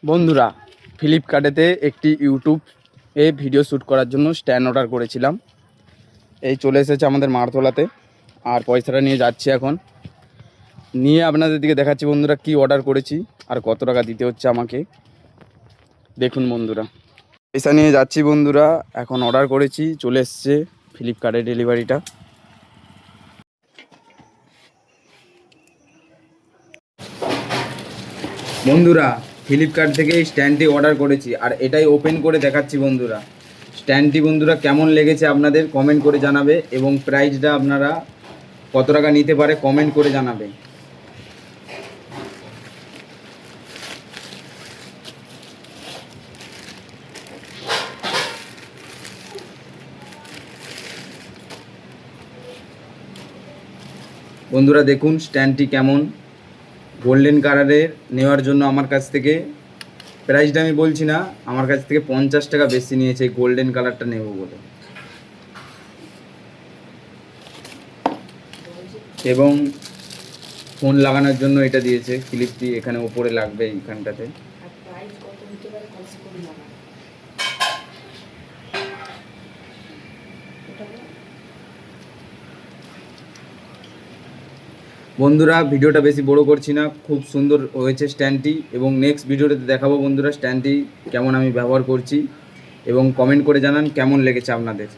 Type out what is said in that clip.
বন্ধুরা, ফ্লিপকার্টেতে একটি ইউটিউবে ভিডিও শ্যুট করার জন্য স্ট্যান্ড অর্ডার করেছিলাম। এই চলে এসেছে আমাদের মারতলাতে, আর পয়সাটা নিয়ে যাচ্ছি। এখন নিয়ে আপনাদের দিকে দেখাচ্ছি বন্ধুরা কি অর্ডার করেছি আর কত টাকা দিতে হচ্ছে আমাকে। দেখুন বন্ধুরা, পয়সা নিয়ে যাচ্ছি বন্ধুরা। এখন অর্ডার করেছি, চলে এসছে ফ্লিপকার্টে ডেলিভারিটা। বন্ধুরা, ফ্লিপকার্ট থেকে এই স্ট্যান্ডটি অর্ডার করেছি, আর এটাই ওপেন করে দেখাচ্ছি বন্ধুরা। স্ট্যান্ডটি বন্ধুরা কেমন লেগেছে আপনাদের কমেন্ট করে জানাবে, এবং প্রাইসটা আপনারা কত টাকা নিতে পারে কমেন্ট করে জানাবে। বন্ধুরা দেখুন স্ট্যান্ডটি কেমন, গোল্ডেন কালারের। নেওয়ার জন্য আমার কাছ থেকে, প্রাইসটা আমি বলছি না, আমার কাছ থেকে 50 টাকা বেশি নিয়েছে এই গোল্ডেন কালারটা নেব বলে। এবং ফোন লাগানোর জন্য এটা দিয়েছে ক্লিপটি, এখানে ওপরে লাগবে এইখানটাতে। বন্ধুরা ভিডিওটা বেশি বড় করছি না, খুব সুন্দর হয়েছে স্ট্যান্ডটি, এবং নেক্সট ভিডিওতে দেখাবো বন্ধুরা স্ট্যান্ডটি কেমন আমি ব্যবহার করছি, এবং কমেন্ট করে জানান কেমন লেগেছে আপনাদের।